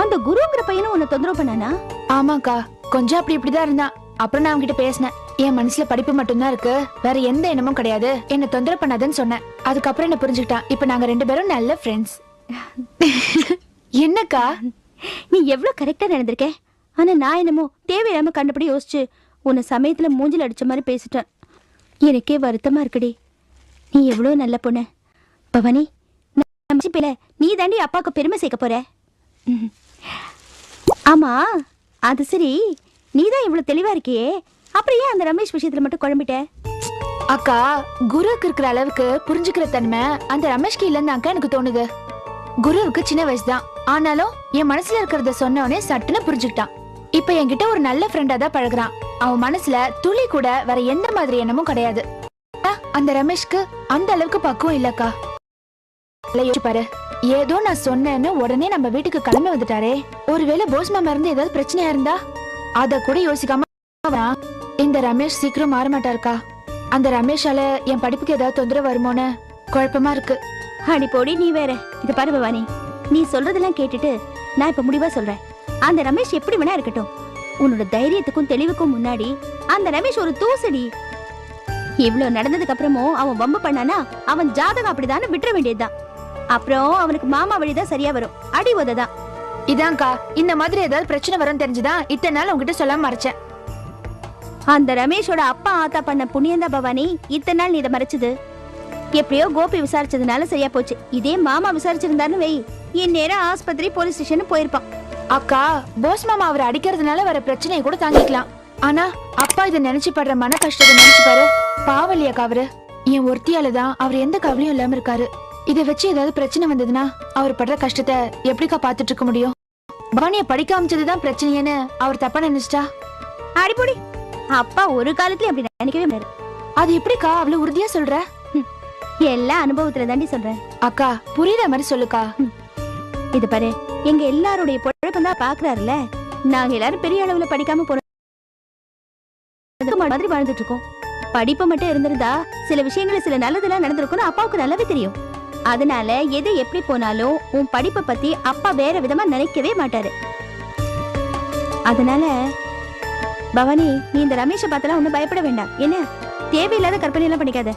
அந்த குருங்கிற பையனும் உன்னை தொந்தரவு பண்ணானா? ஆமாக்கா, கொஞ்சம் அப்படி இப்படிதான் இருந்தான். அப்புறம் நான் அவன்கிட்ட பேசினேன். என் மனசுல படிப்பு மட்டும்தான் இருக்கு, வேற எந்த எண்ணமும் கிடையாது, என்ன தொந்தரவு பண்ணாதன்னு சொன்னேன். அதுக்கப்புறம் என்ன புரிஞ்சுக்கிட்டான். இப்ப நாங்க 2 பேரும் நல்ல ஃப்ரெண்ட்ஸ். என்னக்கா நீ எவ்வளவு கரெக்டா நடந்திருக்க. ஆனா நான் என்னமோ தேவையில்லாம கண்டபடி யோசிச்சு உன்னை சமயத்துல மூஞ்சில அடிச்ச மாதிரி பேசிட்டேன். எனக்கே வருத்தமா இருக்குடி. நீ எவ்வளவு நல்ல பொண்ணு பவானி. நீ தாண்டி அப்பாவுக்கு பெருமை சேர்க்க போற. ஆமா அது சரி, நீதான் இவ்வளவு தெளிவா இருக்கியே, அப்புறம் ஏன் அந்த ரமேஷ் விஷயத்துல மட்டும் குழம்பிட்ட? அக்கா, குருவுக்கு இருக்கிற அளவுக்கு புரிஞ்சுக்கிற தன்மை அந்த ரமேஷ்க்கு இல்லன்னு அக்கா எனக்கு தோணுது. குருவுக்கு சின்ன வயசுதான், ஆனாலும் என் மனசுல இருக்கிறத சொன்னவனே சட்டுன்னு புரிஞ்சுக்கிட்டான். இப்ப என்கிட்ட ஒரு நல்ல ஃப்ரெண்டா தான் பழகுறான். அவன் மனசுல துளி கூட வேற எந்த மாதிரி எண்ணமும் கிடையாது. அந்த ரமேஷ்க்கு அந்த அளவுக்கு பக்குவம் இல்லக்கா. பாரு, ஏதோ நான் சொன்னேன்னு உடனே நம்ம வீட்டுக்கு கிளம்பி வந்துட்டாரே. ஒருவேளை போஸ் மாமா இருந்து ஏதாவது பிரச்சனையா இருந்தா அத கூட யோசிக்காம இந்த ரமேஷ் சீக்கிரம் மாற மாட்டாருக்கா. அந்த ரமேஷால என் படிப்புக்கு ஏதாவது தொந்தரவு வருமோன்னு குழப்பமா இருக்கு. அடி போடி நீ வேற. இது பாரு பவானி, நீ சொல்றதெல்லாம் கேட்டுட்டு நான் இப்ப முடிவா சொல்றேன். அந்த ரமேஷ் எப்படி வேணா இருக்கட்டும், உன்னோட தைரியத்துக்கும் தெளிவுக்கும் முன்னாடி அந்த ரமேஷ் ஒரு தூசடி. இவ்வளவு நடந்ததுக்கு அப்புறமும் அவன் வம்பு பண்ணானா அவன் ஜாதகம் அப்படிதானே விட்டுற வேண்டியதுதான். அப்புறம் அவனுக்கு மாமா வழிதான் சரியா வரும், அடி உததான். இதான்க்கா, இந்த மாதிரி ஏதாவது பிரச்சனை வரும் தெரிஞ்சுதான் இத்தனை நாள் உங்ககிட்ட சொல்லாம மறைச்சேன். அந்த ரமேஷோட அப்பா ஆத்தா பண்ண புண்ணியந்தா பவானி இத்தனை நாள் நீ இதை மறைச்சது. எப்படியோ கோபி விசாரிச்சதுனால சரியா போச்சு. இதே மாமா விசாரிச்சிருந்தாருன்னு வை, இந்நேரம் ஆஸ்பத்திரி போலீஸ் ஸ்டேஷன் போயிருப்பான். அக்கா, போஸ் மாமா அவரை அடிக்கிறதுனால வர பிரச்சனையை கூட தாங்கிக்கலாம். ஆனா அப்பா இதை நினைச்சு படுற மன கஷ்டத்தை நினைச்சு பாரு. பாவலியாக்கா அவரு. என் ஒருத்தியாலதான் அவர் எந்த கவலையும் இல்லாம இருக்காரு. இதை வச்சு ஏதாவது பிரச்சனை வந்ததுன்னா அவர் படுற கஷ்டத்தை எப்படிக்கா பாத்துட்டு இருக்க முடியும்? பவானிய படிக்க அமைச்சதுதான் பிரச்சனைன்னு அவர் தப்பா நினைச்சிட்டா? அடிப்பொடி, அப்பா ஒரு காலத்துல அப்படி நினைக்கவே முடியாது. அது எப்படிக்கா அவ்வளவு உறுதியா சொல்ற? எல்லா அனுபவத்துல தாண்டி சொல்றேன். அக்கா, புரியுற மாதிரி சொல்லுக்கா. இது பாரு, எங்க எல்லாருடைய பொழப்பம் தான் பாக்குறாருல. நாங்க எல்லாரும் பெரிய அளவுல படிக்காம போற மாதிரி வாழ்ந்துட்டு இருக்கோம். படிப்பு மட்டும் இருந்திருந்தா சில விஷயங்கள சில நல்லதெல்லாம் நடந்திருக்கும்னு அப்பாவுக்கு நல்லாவே தெரியும். அதனால எது எப்படி போனாலும் உன் படிப்பை பத்தி அப்பா வேற விதமா நினைக்கவே மாட்டாரு. அதனால பவானி, நீ இந்த ரமேஷை பார்த்தலாம் ஒன்னும் பயப்பட வேண்டாம். என்ன தேவையில்லாத கற்பனை எல்லாம் பண்ணிக்காத.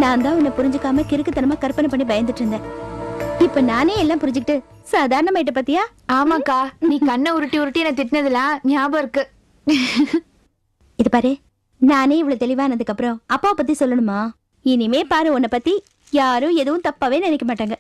நான் தான் உன்னை புரிஞ்சுக்காம கிறுக்குத்தனமா கற்பனை பண்ணி பயந்துட்டு இருந்தேன். இப்ப நானே எல்லாம் புரிஞ்சுக்கிட்டு சாதாரணமாயிட்ட பத்தியா? ஆமாக்கா, நீ கண்ணை உருட்டி உருட்டி என்ன திட்டினதுலாம் ஞாபகம் இருக்கு. இது பாரு, நானே இவ்வளவு தெளிவானதுக்கு அப்புறம் அப்பாவை பத்தி சொல்லணுமா? இனிமே பாரு, உன்னை பத்தி யாரும் எதுவும் தப்பாவே நினைக்க மாட்டாங்க.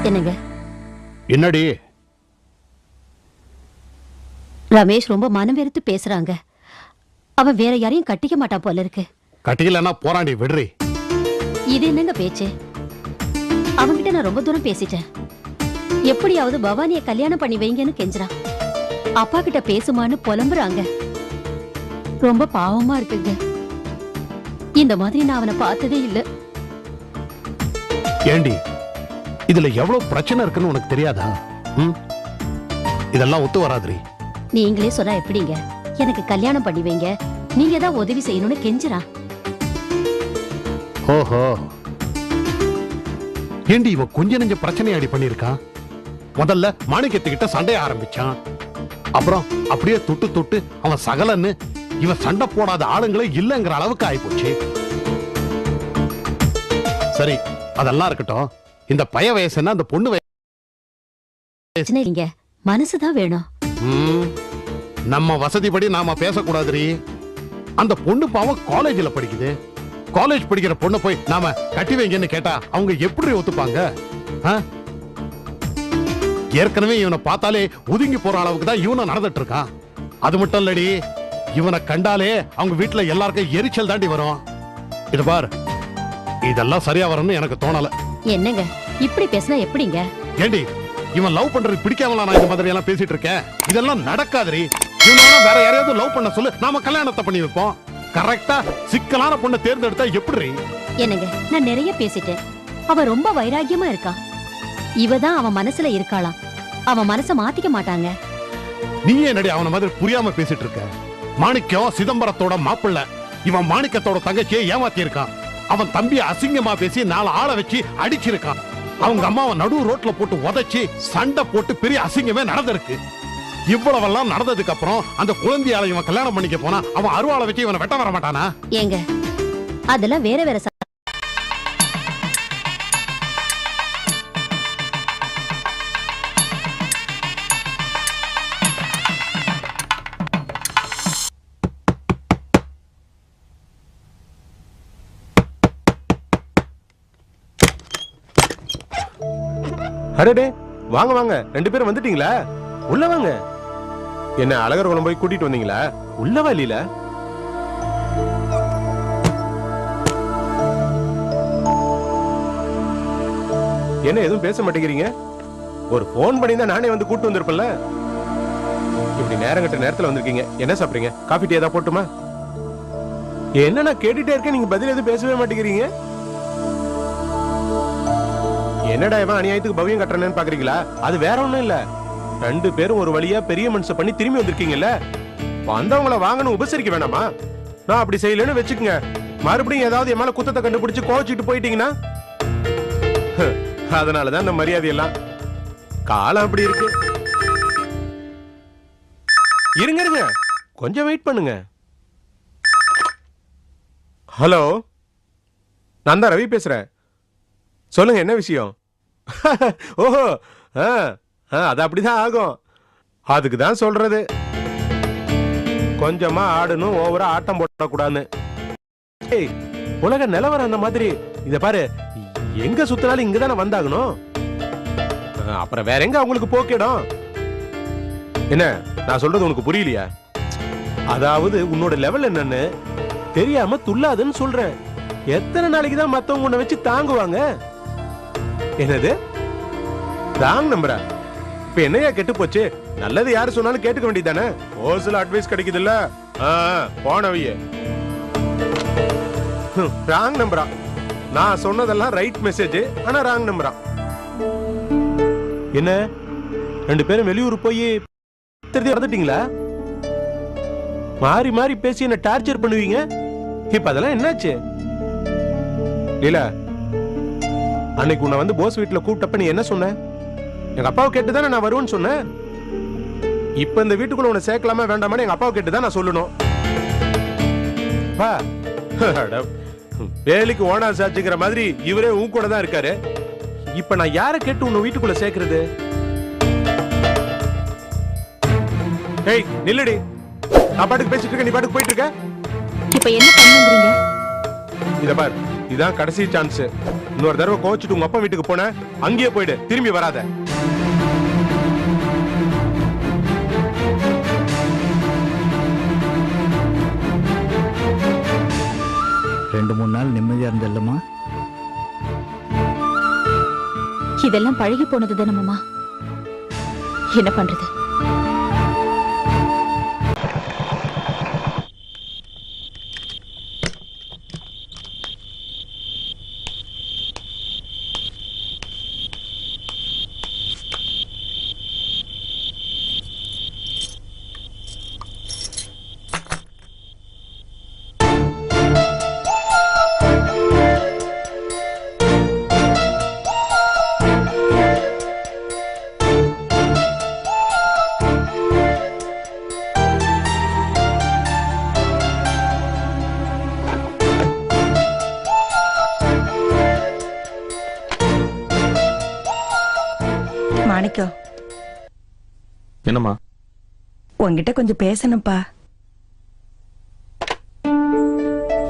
என்னங்க? என்னடி? ரமேஷ் ரொம்ப மனம் வெறுத்து பேசுறாங்க. அவன் வேற யாரையும் கட்டிக்க மாட்டான் போல இருக்கு. கட்டிக்கலன்னா போராண்டி விடுறி. இது என்னங்க பேச்சு? அவன்கிட்ட நான் ரொம்ப தூரம் பேசிட்டேன். எப்படியாவது பவானிய கல்யாணம் பண்ணி வைங்கன்னு கெஞ்சுறான். அப்பா கிட்ட பேசுமான்னு புலம்புறாங்க. ரொம்ப பாவமா இருக்குங்க. இந்த மாதிரி நான் அவனை பார்த்ததே இல்ல. ஏண்டி, இதுல எவ்வளவு பிரச்சனை இருக்குன்னு உனக்கு தெரியாதா? இதெல்லாம் ஒத்து வராதுரி. நீங்களே சொன்னா எப்படிங்க? எனக்கு கல்யாணம் பண்ணி வைங்க, நீங்க தான் உதவி செய்யணும்னு கெஞ்சுறான். ஓஹோ, ஏண்டி இவன் கொஞ்ச நெஞ்ச பிரச்சனை அடி பண்ணிருக்கான். முதல்ல மாணிக்கத்துக்கிட்ட சண்டைய ஆரம்பிச்சான். அப்புறம் அப்படியே தொட்டு தொட்டு அவன் சகலன்னு இவன் சண்டை போடாத ஆளுங்களே இல்லங்கிற அளவுக்கு ஆயிப்போச்சு. சரி, அதெல்லாம் இருக்கட்டும். இந்த பய வயசுன்னா அந்த பொண்ணு வயசு மனசுதான் வேணும். நம்ம வசதிப்படி நாம பேசக்கூடாதுரி. அந்த பொண்ணு பாவம் காலேஜ்ல படிக்குது. காலேஜ் படிக்கிற பொண்ணை போய் நாம கட்டி வைங்கன்னு கேட்டா அவங்க எப்படி ஒத்துப்பாங்க? ஆ? ஏற்கனவே இவனை பார்த்தாலே ஒதுங்கி போற அளவுக்கு தான் இவனை நடந்துட்டு இருக்கான். அது மட்டும் இல்லடி, இவனை கண்டாலே அவங்க வீட்டுல எல்லாருக்கும் எரிச்சல் தாண்டி வரும். இது பார், இதெல்லாம் சரியா வரும்னு எனக்கு தோணல. என்னங்க இப்படி பேசினா எப்படிங்க? ஏண்டி, இவன் லவ் பண்றது பிடிக்காமலா நான் இந்த மாதிரி எல்லாம் பேசிட்டு இருக்கேன்? இதெல்லாம் நடக்காதுரி. இவனால வேற யாரையாவது லவ் பண்ண சொல்லு, நாம கல்யாணத்தை பண்ணி வைப்போம். கரெக்டா சிக்கலான பொண்ணை தேர்ந்தெடுத்தா எப்படி? என்னங்க, நான் நிறைய பேசிட்டேன். அவன் ரொம்ப வைராகியமா இருக்கான். இவதான் அவன் மனசுல இருக்காளாம். அவன் மனச மாத்திக்க மாட்டாங்க. நீ என்னடி அவன மாதிரி புரியாம பேசிட்டு இருக்க? மாணிக்கம் சிதம்பரத்தோட மாப்பிள்ள. இவன் மாணிக்கத்தோட தங்கச்சியை ஏமாத்தி இருக்கான். அவன் தம்பியை அசிங்கமா பேசி 4 ஆளை வச்சு அடிச்சிருக்கான். அவங்க அம்மாவை நடு ரோட்ல போட்டு உதைச்சு சண்டை போட்டு பெரிய அசிங்கமே நடந்திருக்கு. இவ்வளவெல்லாம் நடந்ததுக்கு அப்புறம் அந்த குழந்தையால இவன் கல்யாணம் பண்ணிக்க போனா அவன் அருவாளை வச்சு இவனை வெட்ட வர மாட்டானா? ஏங்க, அதெல்லாம் வேற வேற அடடே, வாங்க வாங்க, 2 பேரும் வந்துட்டீங்களா? உள்ள வாங்க. என்ன அழகர் குளம் போய் கூட்டிட்டு வந்தீங்களா? உள்ளவா இல்ல? என்ன எதுவும் பேச மாட்டேங்கிறீங்க? ஒரு போன் பண்ணி தான் நானே வந்து கூட்டு வந்திருப்பேன்ல. இப்படி நேரம் கட்ட நேரத்துல வந்திருக்கீங்க. என்ன சாப்பிடுறீங்க? காஃபி டீ ஏதாவது போட்டுமா? என்ன நான் கேட்டுட்டே இருக்கேன், நீங்க பதில் எதுவும் பேசவே மாட்டேங்கிறீங்க. என்னடா இவன் அநியாயத்துக்கு பவியம் கட்டுறேன்னு பாக்குறீங்களா? அது வேற ஒண்ணும் இல்ல. 2 பேரும் ஒரு வழியா பெரிய மனுஷ பண்ணி திரும்பி வந்திருக்கீங்கல்ல, வந்தவங்கள வாங்கன்னு உபசரிக்க வேணாமா? நான் அப்படி செய்யலன்னு வச்சுக்கோங்க, மறுபடியும் ஏதாவது என் மேல குத்தத்தை கண்டுபிடிச்சு கோச்சிட்டு போயிட்டீங்கன்னா, அதனாலதான் இந்த மரியாதை எல்லாம். காலம் அப்படி இருக்கு. இருங்க இருங்க, கொஞ்சம் வெயிட் பண்ணுங்க. ஹலோ, நான் தான் ரவி பேசுறேன். சொல்லுங்க, என்ன விஷயம்? ஓஹோ, அது அப்படிதான் ஆகும். அதுக்கு தான் சொல்றது, கொஞ்சமா ஆடணும், ஓவரா ஆட்டம் போடக்கூடாதுன்னு. உலக நிலவரம் அந்த மாதிரி. இத பாரு, எங்க சுத்தினாலும் இங்கதானே வந்தாகணும். அப்புறம் வேற எங்க அவங்களுக்கு போக்கிடும்? என்ன நான் சொல்றது உனக்கு புரியலையா? அதாவது உன்னோட லெவல் என்னன்னு தெரியாம துள்ளாதுன்னு சொல்றேன். எத்தனை நாளைக்கு தான் மத்தவங்க உன்னை வச்சு தாங்குவாங்க? என்னது ராங் நம்பரா? இப்ப என்னையா கெட்டு போச்சு? நல்லது யாரு சொன்னாலும் கேட்டுக்க வேண்டியதானே? ஓசில அட்வைஸ் கிடைக்குது இல்ல? போனவையே ராங் நம்பரா? நான் சொன்னதெல்லாம் ரைட் மெசேஜ், ஆனா ராங் நம்பரா. என்ன 2 பேரும் வெளியூர் போய் வந்துட்டீங்களா? மாறி மாறி பேசி என்ன டார்ச்சர் பண்ணுவீங்க. இப்ப அதெல்லாம் என்னாச்சு? லீலா, அன்னைக்கு உன்னை வந்து போஸ் வீட்டுல கூப்பிட்டப்ப நீ என்ன சொன்ன? எங்க அப்பாவை கேட்டுதானே நான் வருவேன்னு சொன்னேன். இப்ப இந்த வீட்டுக்குள்ள உன்னை சேர்க்கலாமா வேண்டாமான்னு எங்க அப்பாவை கேட்டுதான் நான் சொல்லணும். வேலைக்கு ஓனா சாச்சுங்கிற மாதிரி இவரே உன் கூட தான் இருக்காரு. இப்ப நான் யாரை கேட்டு உன்னை வீட்டுக்குள்ள சேர்க்கிறது? ஏய் நில்லடி, நான் பாட்டுக்கு பேசிட்டு இருக்க, நீ பாட்டுக்கு போயிட்டு இருக்க. இப்ப என்ன பண்ணுங்கறீங்க? இத பார், இதான் கடைசி சான்ஸ். இன்னொரு தடவை கோச்சிட்டு உங்க அப்பா வீட்டுக்கு போன அங்கேயே போயிடு, திரும்பி வராத. ரெண்டு 3 நாள் நிம்மதியா இருந்தல்லமா? இதெல்லாம் பழகி போனது தானம்மா. என்ன பண்றது? மாணிக்கம், என்னம்மா? உன்கிட்ட கொஞ்சம் பேசணும்ப்பா.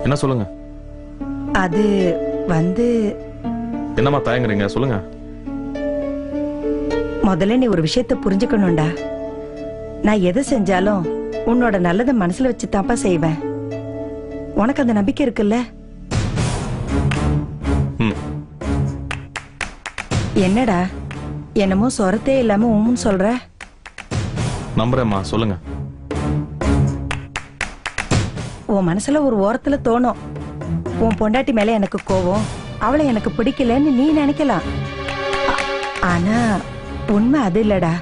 என்ன சொல்லுங்க. அது வந்து என்னம்மா தயங்குறீங்க, சொல்லுங்க. முதல்ல நீ ஒரு விஷயத்த புரிஞ்சுக்கணும்டா. நான் எதை செஞ்சாலும் உன்னோட நல்லதை மனசுல வச்சு தாப்பா செய்வேன். உனக்கு அந்த நம்பிக்கை இருக்குல்ல? என்னடா என்னமோ சொரத்தே இல்லாம உம்முன்னு சொல்ற? நம்புறேம்மா, சொல்லுங்க. உன் மனசுல ஒரு ஓரத்துல தோணும், உன் பொண்டாட்டி மேல எனக்கு கோவம், அவளை எனக்கு பிடிக்கலன்னு நீ நினைக்கலாம். ஆனா உண்மை அது இல்லடா.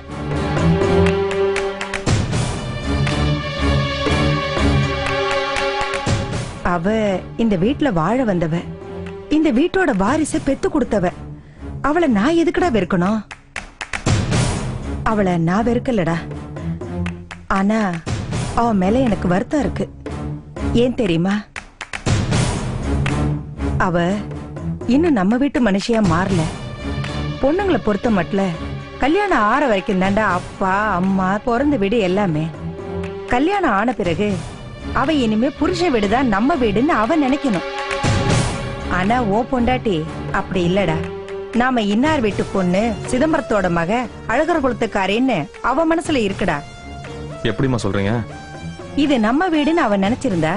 அவ இந்த வீட்டுல வாழ வந்தவ, இந்த வீட்டோட வாரிசை பெத்து கொடுத்தவ. அவளை நான் எதுக்குடா வெறுக்கணும்? அவளை நான் வெறுக்கலடா. ஆனா அவ மேல எனக்கு வருத்தம் இருக்கு. ஏன் தெரியுமா? அவ இன்னும் நம்ம வீட்டு மனுஷியா மாறல. பொண்ணுங்களை பொறுத்த மட்டும் கல்யாணம் ஆற வரைக்கும் தாண்டா அப்பா அம்மா பிறந்த வீடு எல்லாமே. கல்யாணம் ஆன பிறகு அவ இனிமே புருஷ வீடுதான் நம்ம வீடுன்னு அவ நினைக்கணும். ஆனா ஓ பொண்டாட்டி அப்படி இல்லடா. நாம இன்னார் வீட்டு பொண்ணு, சிதம்பரத்தோட மக, அழகர் குலத்துக்காரின்னு அவ மனசுல இருக்குடா. எப்படிமா சொல்றீங்க? இது நம்ம வீடுன்னு அவ நினைச்சிருந்தா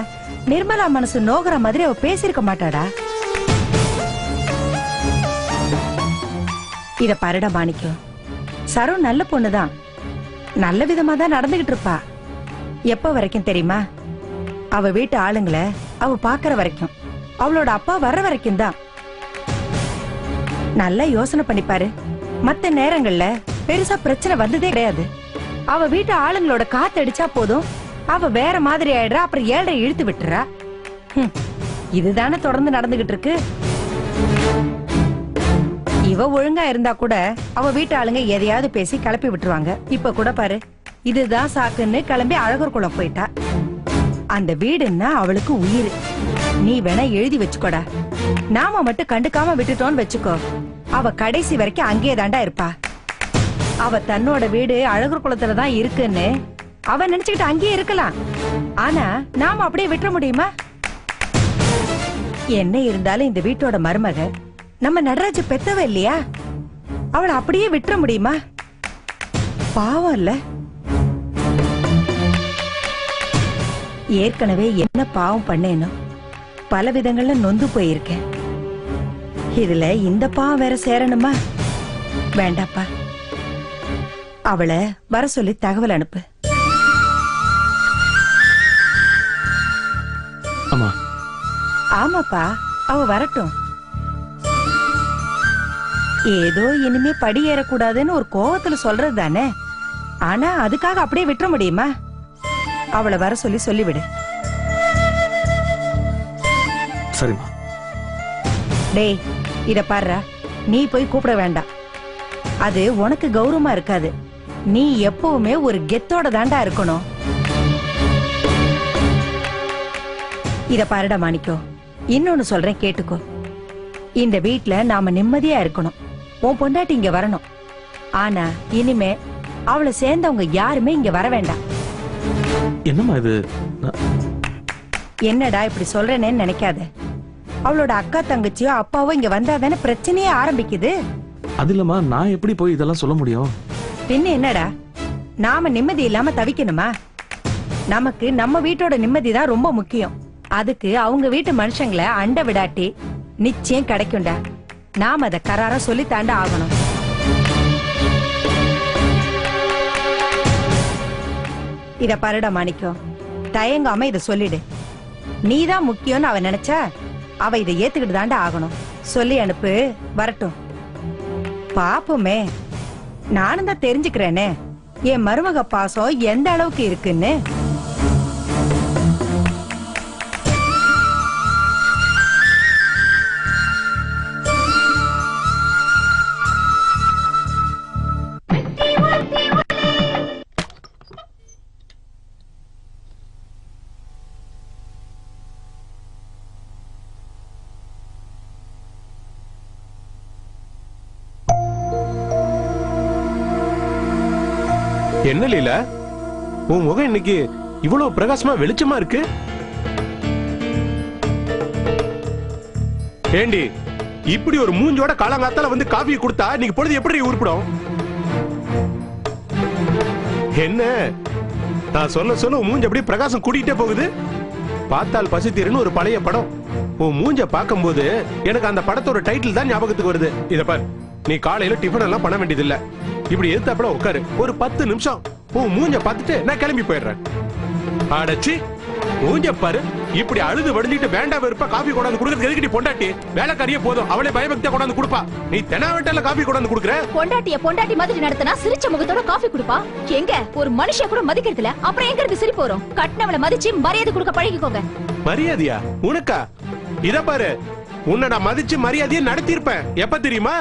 நிர்மலா மனசு நோகிற மாதிரி அவ பேசிருக்க மாட்டாடா. இத பாருடா மாணிக்கம், சரு நல்ல பொண்ணுதான், நல்ல விதமா தான் நடந்துகிட்டு இருப்பா. எப்ப வரைக்கும் தெரியுமா? அவ வீட்டு ஆளுங்களை அவ பாக்குற வரைக்கும், அவளோட அப்பா வர்ற வரைக்கும் தான். நல்லா யோசனை பண்ணிப்பாரு. மத்த நேரங்கள்ல பெருசா பிரச்சனை வந்ததே கிடையாது. அவ வீட்டு ஆளுங்களோட காத்தடிச்சா போதும், அவ வேற மாதிரி ஆயிடுறா, அப்புறம் 7 இழுத்து விட்டுறா. இதுதானே தொடர்ந்து நடந்துகிட்டு இருக்கு. இவ ஒழுங்கா இருந்தா கூட அவ வீட்டு ஆளுங்க எதையாவது பேசி கிளப்பி விட்டுருவாங்க. இப்ப கூட பாரு, இதுதான் சாக்குன்னு கிளம்பி அழகர் குளம் போயிட்டா. அந்த வீடுன்னா அவளுக்கு உயிர். நீ வேணா எழுதி வச்சுக்கோடா. நாம மட்டும் கண்டுக்காம விட்டுட்டோன்னு வச்சுக்கோ, அவ கடைசி வரைக்கும் அங்கே தாண்டா இருப்பா. அவ தன்னோட வீடு அழகர் குளத்துலதான் இருக்குன்னு அவ நினைச்சுக்கிட்டு அங்கேயே இருக்கலாம். ஆனா நாம அப்படியே விட்டுற முடியுமா? என்ன இருந்தாலும் இந்த வீட்டோட மருமக நம்ம நடராஜ பெத்தவ இல்லையா? அவளை அப்படியே விட்டுற முடியுமா? பாவம் இல்ல? ஏற்கனவே என்ன பாவம் பண்ணேனோ பல விதங்கள்ல நொந்து போயிருக்கேன். இதுல இந்த பாவம் வேற சேரணுமா? வேண்டாப்பா. அவளை வர சொல்லி தகவல் அனுப்பு. ஆமா. ஆமாப்பா, அவ வரட்டும். ஏதோ இனிமே படி ஏறக்கூடாதுன்னு ஒரு கோவத்துல சொல்றது தானே. ஆனா அதுக்காக அப்படியே விட்டுற முடியுமா? அவளை வர சொல்லி சொல்லிவிடு. சரிம்மா. டேய், இத பாரு, நீ போய் கூப்பிட வேண்டாம். அது உனக்கு கௌரவமா இருக்காது. நீ எப்பவுமே ஒரு கெத்தோட தாண்டா இருக்கணும். இத பாருடா மாணிக்கம், இன்னொன்னு சொல்றேன் கேட்டுக்கோ. இந்த வீட்ல நாம நிம்மதியா இருக்கணும். உன் பொண்டாட்டி இங்க வரணும். ஆனா இனிமே அவளை சேர்ந்தவங்க யாருமே இங்க வர வேண்டாம். என்னம்மா இது? என்னடா இப்படி சொல்றேன்னு நினைக்காத. அவளோட அக்கா தங்கச்சியோ அப்பாவோ இங்க வந்தாதானே பிரச்சனையே ஆரம்பிக்குது. அது இல்லம்மா, நான் எப்படி போய் இதெல்லாம் சொல்ல முடியும்? பின்ன என்னடா, நாம நிம்மதி இல்லாம தவிக்கணுமா? நமக்கு நம்ம வீட்டோட நிம்மதி தான் ரொம்ப முக்கியம். அதுக்கு அவங்க வீட்டு மனுஷங்களை அண்ட விடாட்டி நிச்சயம் கிடைக்கும்டா. நாம அத கராரா சொல்லி தாண்ட ஆகணும். இத பாருடா மாணிக்கம், தயங்காம இத சொல்லிடு. நீதான் முக்கியம்னு அவ நினைச்சா அவ இதை ஏத்துக்கிட்டு தாண்டா ஆகணும். சொல்லி அனுப்பு, வரட்டும். பாப்போமே, நானும் தான் தெரிஞ்சுக்கிறேனே என் மருமக பாசம் எந்த அளவுக்கு இருக்குன்னு. என்ன லீலா, உன் முகம் இன்னைக்கு இவ்வளவு பிரகாசமா வெளிச்சமா இருக்கு? ஏண்டி, இப்படி ஒரு மூஞ்சோட காலங்காத்தால வந்து காஃபி கொடுத்தா நீங்க பொழுது எப்படி உருப்பிடும்? என்ன நான் சொல்ல சொல்ல உன் மூஞ்சி அப்படியே பிரகாசம் கூட்டிகிட்டே போகுது. பார்த்தால் பசி தீருன்னு ஒரு பழைய படம். உன் மூஞ்ச பார்க்கும்போது எனக்கு அந்த படத்தோட டைட்டில் தான் ஞாபகத்துக்கு வருது. இத பாரு, நீ காலையில டிஃபன் எல்லாம் பண்ண வேண்டியது இல்ல. இப்படி எதிர்த்தாப்புல உட்காரு, ஒரு 10 நிமிஷம் உன் மூஞ்ச பார்த்துட்டு நான் கிளம்பி போயிடுறேன். அடச்சி, மூஞ்ச பாரு, இப்படி அழுது வடிஞ்சிட்டு வேண்டாம் வெறுப்பா காபி கொண்டாந்து குடுக்கறது எதுக்கிட்டி பொண்டாட்டி? வேலைக்காரியே போதும், அவளே பயபக்தியா கொண்டாந்து கொடுப்பா. நீ தெனாவட்டால காபி கொண்டாந்து குடுக்குற. பொண்டாட்டி மாதிரி நடத்தினா சிரிச்ச முகத்தோட காஃபி குடுப்பா. எங்க ஒரு மனுஷிய கூட மதிக்கிறதுல அப்புறம் எங்க இருந்து சிரிப்பு வரும்? கட்டினவளை மதிச்சு மரியாதை கொடுக்க பழகிக்கோங்க. மரியாதையா உனக்கா? இத பாரு, உன்னை நான் மதிச்சு மரியாதையை நடத்திருப்பேன். எப்ப தெரியுமா?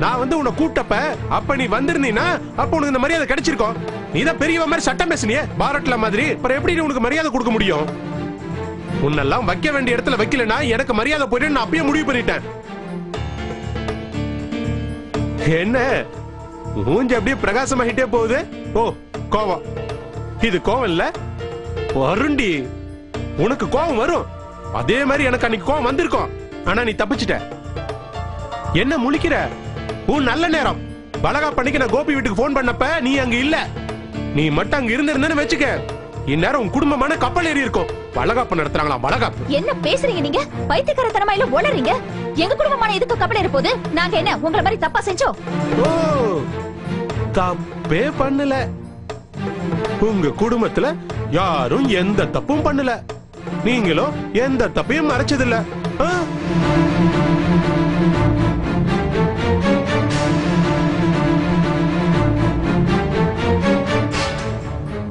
நான் வந்து உன்னை கூட்டப்ப அப்ப நீ வந்திருந்தீனா அப்ப உனக்கு இந்த மரியாதை கிடைச்சிருக்கும். நீதான் பெரியவ மாதிரி சட்டம் பேசுனியே பாரட்ல மாதிரி. அப்புறம் எப்படி உனக்கு மரியாதை கொடுக்க முடியும்? உன்னெல்லாம் வைக்க வேண்டிய இடத்துல வைக்கலனா எனக்கு மரியாதை போயிட்டு நான் அப்பயே முடிவு பண்ணிட்டேன். என்ன மூஞ்சி அப்படியே பிரகாசமாகிட்டே போகுது? ஓ, கோவம். இது கோவம் இல்ல, வருண்டி. உனக்கு கோவம் வரும், அதே மாதிரி எனக்கு அன்னைக்கு கோவம் வந்திருக்கும். ஆனா நீ தப்பிச்சிட்ட. என்ன முழிக்கிற? உன் நல்ல நேரம். பலகா பண்ணிக்கு நான் கோபி வீட்டுக்கு போன் பண்ணப்ப நீ அங்க இல்ல. நீ மட்டும் அங்க இருந்திருந்தேன்னு வச்சுக்க, இந்நேரம் உன் குடும்பமான கப்பல் ஏறி இருக்கும். வளகாப்பு நடத்துறாங்களா? வளகாப்பு என்ன பேசுறீங்க நீங்க? பைத்தியக்காரத்தனமா இல்ல உளறீங்க? எங்க குடும்பமான இதுக்கு கப்பல் ஏற போகுது? நாங்க என்ன உங்கள மாதிரி தப்பா செஞ்சோம்? ஓ, தப்பே பண்ணல. உங்க குடும்பத்துல யாரும் எந்த தப்பும் பண்ணல. நீங்களும் எந்த தப்பையும் மறைச்சதில்ல.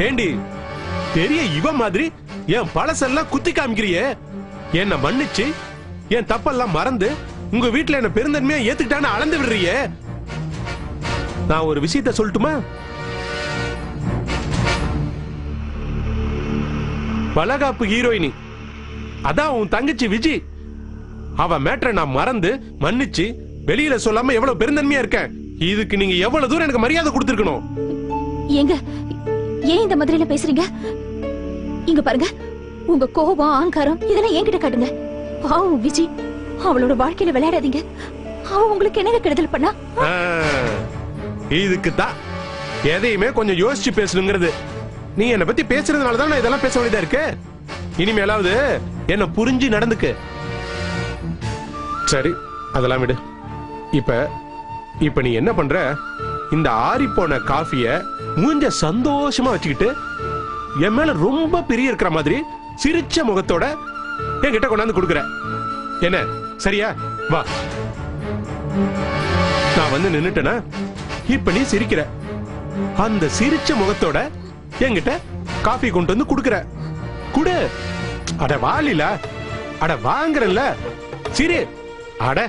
ஏண்டி பெரிய இவ மாதிரி என் பழசெல்லாம் குத்தி காமிக்கிறியே? என்ன மன்னிச்சு என் தப்பெல்லாம் மறந்து உங்க வீட்டுல என்ன பெருந்தன்மையா ஏத்துக்கிட்டான்னு அளந்து விடுறியே. நான் ஒரு விஷயத்த சொல்லட்டுமா? பலகாப்பு ஹீரோயினி அதான் உன் தங்கச்சி விஜி. அவ மேட்டரை நான் மறந்து மன்னிச்சு வெளியில சொல்லாம எவ்வளவு பெருந்தன்மையா இருக்கேன். இதுக்கு நீங்க எவ்வளவு தூரம் எனக்கு மரியாதை கொடுத்திருக்கணும். ஏங்க ஏன் இந்த மாதிரில பேசுறீங்க? இங்க பாருங்க, உங்க கோபம் ஆங்காரம் இதெல்லாம் என்கிட்ட காட்டுங்க. பாவம் விஜி, அவளோட வாழ்க்கையில விளையாடாதீங்க. அவ உங்களுக்கு என்ன கெடுதல் பண்ணா? இதுக்கு தான் எதையுமே கொஞ்சம் யோசிச்சு பேசணுங்கிறது. நீ என்ன பத்தி பேசுறதுனால தான் நான் இதெல்லாம் பேச வேண்டியதா இருக்கு. இனிமேலாவது என்ன புரிஞ்சு நடந்துக்கு. சரி, அதெல்லாம் விடு. இப்ப நீ என்ன பண்ற? இந்த ஆறி போன காஃபிய மூஞ்ச சந்தோஷமா வச்சுக்கிட்டு என் மேல ரொம்ப பெரிய இருக்கிற மாதிரி சிரிச்ச முகத்தோட என்கிட்ட கொண்டாந்து கொடுக்குற. என்ன சரியா? வா, நான் வந்து நின்னுட்டேனா? இப்ப நீ சிரிக்கிற. அந்த சிரிச்ச முகத்தோட என்கிட்ட காஃபி கொண்டு வந்து குடுக்குற. குடு. அட வாலில, அட வாங்குறல்ல. சிரி, அட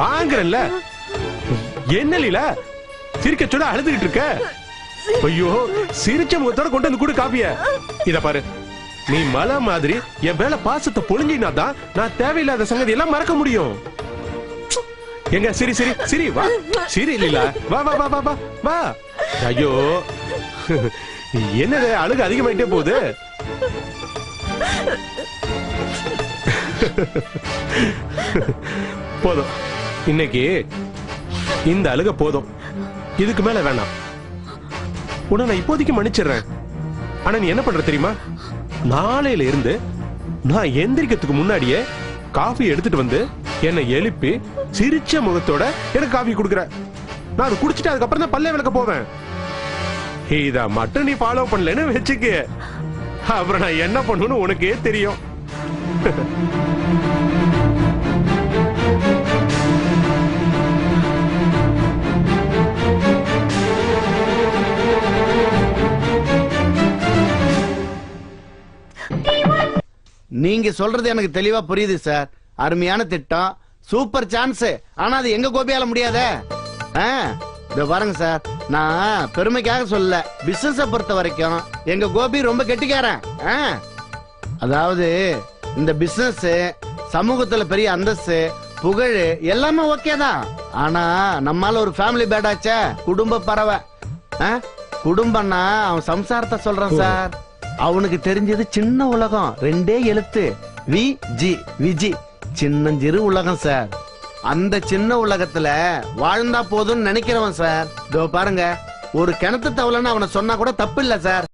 வாங்குறல்ல. என்ன லீலா சிரிக்க சொல்ல அழுதுகிட்டு இருக்க? ஐயோ, சிரிச்ச முகத்தோட கொண்டு வந்து குடு காஃபிய. இத பாரு, நீ மலை மாதிரி என் மேல பாசத்தை பொழிஞ்சினா தான் நான் தேவையில்லாத சங்கதி எல்லாம் மறக்க முடியும். எங்க சிரி சிரி சிரி, வா சிரி லீலா, வா வா வா வா வா வா. ஐயோ, என்னது அழுக அதிகமாயிட்டே போகுது? போதும், இன்னைக்கு இந்த அழுக போதும். இதுக்கு மேல வேணாம். உன்னை நான் இப்போதைக்கு மன்னிச்சிடுறேன். ஆனா நீ என்ன பண்ற தெரியுமா? நாளையில இருந்து நான் எந்திரிக்கிறதுக்கு முன்னாடியே காஃபி எடுத்துட்டு வந்து என்னை எழுப்பி சிரிச்ச முகத்தோட எனக்கு காஃபி கொடுக்குற. நான் அதை குடிச்சிட்டு அதுக்கப்புறம் தான் பல்லே விளக்க போவேன். இத மட்டும் நீ ஃபாலோ பண்ணலன்னு வச்சுக்க, அப்புறம் நான் என்ன பண்ணுன்னு உனக்கே தெரியும். நீங்க சொல்றது எனக்கு தெளிவா புரியுது சார். அருமையான திட்டம், சூப்பர் சான்ஸ். ஆனா அது எங்க கோபியால முடியாதே. இத பாருங்க சார், நான் பெருமைக்காக சொல்ல, பிசினஸ் பொறுத்த வரைக்கும் எங்க கோபி ரொம்ப கெட்டிக்காரன். அதாவது இந்த பிசினஸ் சமூகத்துல பெரிய அந்தஸ்து புகழ் எல்லாமே ஓகே தான். ஆனா நம்மால ஒரு ஃபேமிலி பேடாச்சே, குடும்ப பறவை. குடும்பம்னா அவன் சம்சாரத்தை சொல்றான் சார். அவனுக்கு தெரிஞ்சது சின்ன உலகம், 2 எழுத்து, விஜி விஜி, சின்னஞ்சிறு உலகம் சார். அந்த சின்ன உலகத்துல வாழ்ந்தா போதும்னு நினைக்கிறவன் சார். இதோ பாருங்க, ஒரு கிணத்து தவளைன்னு அவனை சொன்னா கூட தப்பு இல்ல சார்.